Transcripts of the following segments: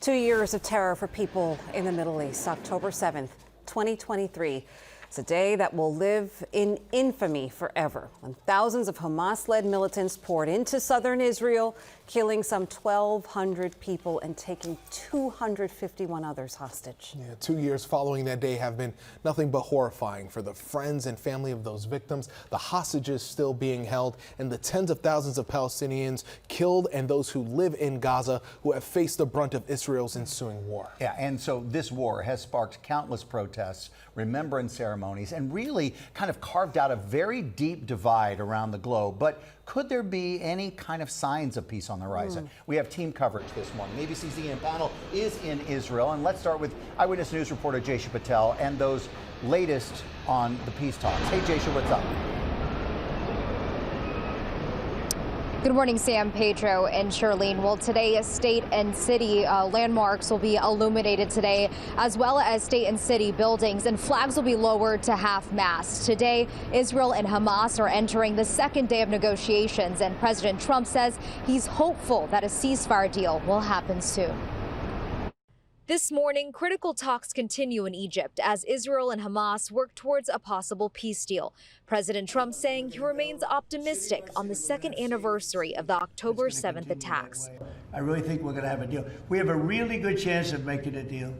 2 years of terror for people in the Middle East. October 7th, 2023. It's a day that will live in infamy forever, when thousands of Hamas-led militants poured into southern Israel, killing some 1,200 people and taking 251 others hostage. Yeah, 2 years following that day have been nothing but horrifying for the friends and family of those victims, the hostages still being held, and the tens of thousands of Palestinians killed and those who live in Gaza who have faced the brunt of Israel's ensuing war. Yeah, and so this war has sparked countless protests, remembrance ceremonies, and really kind of carved out a very deep divide around the globe. But could there be any kind of signs of peace on the horizon? We have team coverage this morning. ABC's Ian Pannell is in Israel, and let's start with Eyewitness News reporter Jaysha Patel and those latest on the peace talks. Hey, Jaysha, what's up? Good morning, Sam, Pedro, and Charlene. Well, today, state and city landmarks will be illuminated today, as well as state and city buildings, and flags will be lowered to half-mast. Today, Israel and Hamas are entering the second day of negotiations, and President Trump says he's hopeful that a ceasefire deal will happen soon. This morning, critical talks continue in Egypt as Israel and Hamas work towards a possible peace deal. President Trump saying he remains optimistic on the second anniversary of the October 7th attacks. I really think we're going to have a deal. We have a really good chance of making a deal,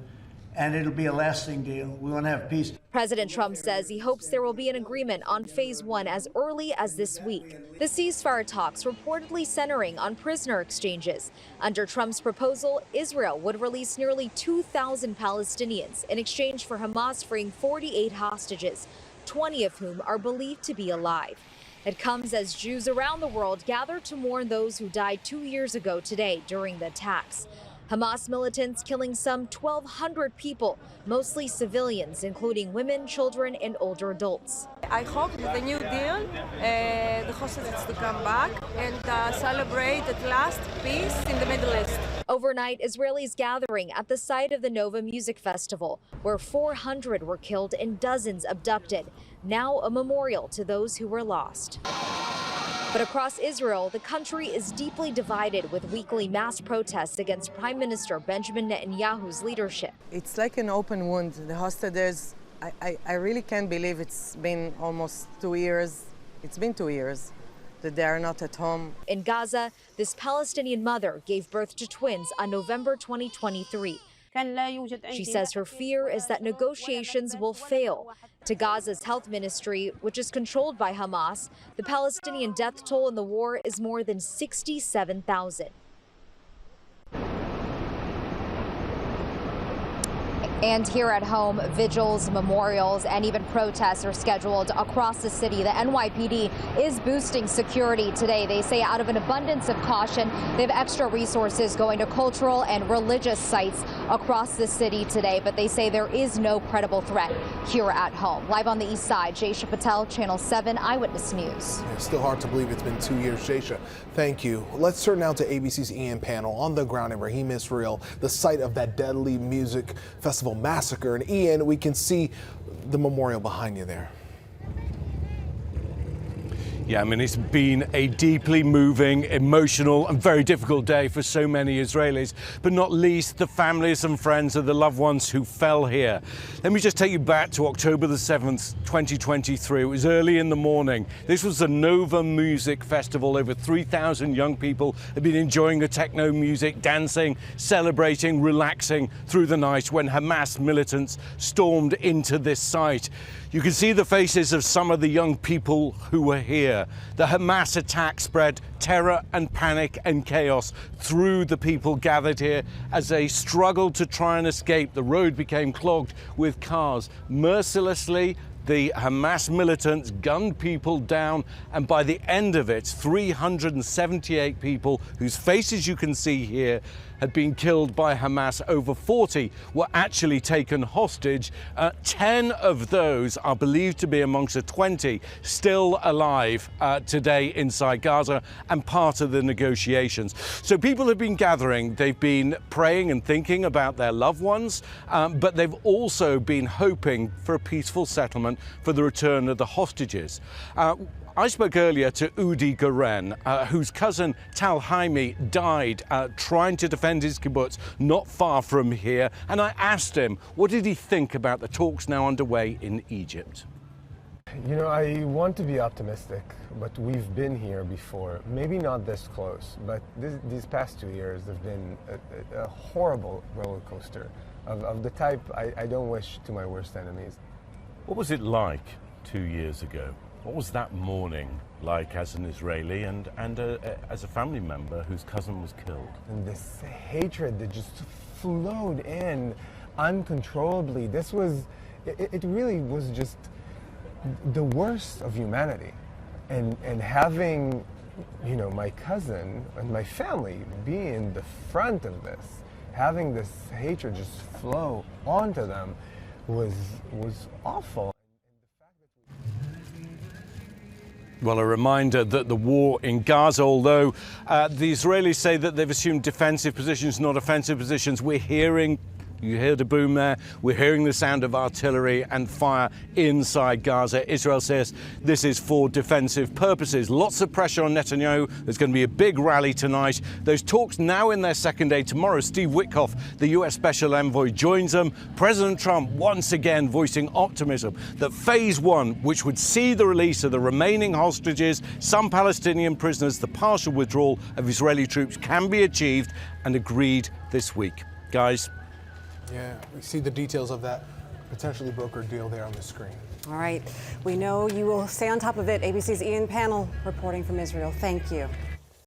and it'll be a lasting deal. We want to have peace. President Trump says he hopes there will be an agreement on phase 1 as early as this week. The ceasefire talks reportedly centering on prisoner exchanges. Under Trump's proposal, Israel would release nearly 2,000 Palestinians in exchange for Hamas freeing 48 hostages, 20 of whom are believed to be alive. It comes as Jews around the world gather to mourn those who died 2 years ago today during the attacks. Hamas militants killing some 1,200 people, mostly civilians, including women, children, and older adults. I hope with the new deal, the hostages to come back and celebrate at last peace in the Middle East. Overnight, Israelis gathering at the site of the Nova Music Festival, where 400 were killed and dozens abducted. Now a memorial to those who were lost. But across Israel, the country is deeply divided, with weekly mass protests against Prime Minister Benjamin Netanyahu's leadership. It's like an open wound. The hostages, I really can't believe it's been almost 2 years. It's been 2 years that they are not at home. In Gaza, this Palestinian mother gave birth to twins on November 2023. She says her fear is that negotiations will fail. To Gaza's health ministry, which is controlled by Hamas, the Palestinian death toll in the war is more than 67,000. And here at home, vigils, memorials, and even protests are scheduled across the city. The NYPD is boosting security today. They say out of an abundance of caution, they have extra resources going to cultural and religious sites across the city today. But they say there is no credible threat here at home. Live on the east side, Jaysha Patel, Channel 7 Eyewitness News. It's still hard to believe it's been 2 years, Jaysha. Thank you. Let's turn now to ABC's Ian Pannell on the ground in Rahim, Israel, the site of that deadly music festival massacre. And Ian, we can see the memorial behind you there. Yeah, I mean, it's been a deeply moving, emotional and very difficult day for so many Israelis, but not least the families and friends of the loved ones who fell here. Let me just take you back to October the 7th, 2023. It was early in the morning. This was the Nova Music Festival. Over 3,000 young people had been enjoying the techno music, dancing, celebrating, relaxing through the night when Hamas militants stormed into this site. You can see the faces of some of the young people who were here. The Hamas attack spread terror and panic and chaos through the people gathered here as they struggled to try and escape. The road became clogged with cars. Mercilessly, the Hamas militants gunned people down, and by the end of it, 378 people, whose faces you can see here, had been killed by Hamas. Over 40 were actually taken hostage. 10 of those are believed to be amongst the 20 still alive today inside Gaza and part of the negotiations. So people have been gathering, they've been praying and thinking about their loved ones, but they've also been hoping for a peaceful settlement for the return of the hostages. I spoke earlier to Udi Goren, whose cousin Tal Haimi died trying to defend his kibbutz not far from here, and I asked him, what did he think about the talks now underway in Egypt? You know, I want to be optimistic, but we've been here before. Maybe not this close, but these past 2 years have been a horrible roller coaster of the type I don't wish to my worst enemies. What was it like 2 years ago? What was that morning like as an Israeli and as a family member whose cousin was killed? And this hatred that just flowed in uncontrollably. It really was just the worst of humanity. And having, you know, my cousin and my family be in the front of this, having this hatred just flow onto them was awful. Well, a reminder that the war in Gaza, although the Israelis say that they've assumed defensive positions, not offensive positions, we're hearing, you heard a boom there, we're hearing the sound of artillery and fire inside Gaza. Israel says this is for defensive purposes. Lots of pressure on Netanyahu. There's going to be a big rally tonight. Those talks now in their second day. Tomorrow, Steve Witkoff, the US Special Envoy, joins them. President Trump once again voicing optimism that phase one, which would see the release of the remaining hostages, some Palestinian prisoners, the partial withdrawal of Israeli troops, can be achieved and agreed this week. Guys. Yeah, we see the details of that potentially brokered deal there on the screen. All right. We know you will stay on top of it. ABC's Ian Pannell reporting from Israel. Thank you.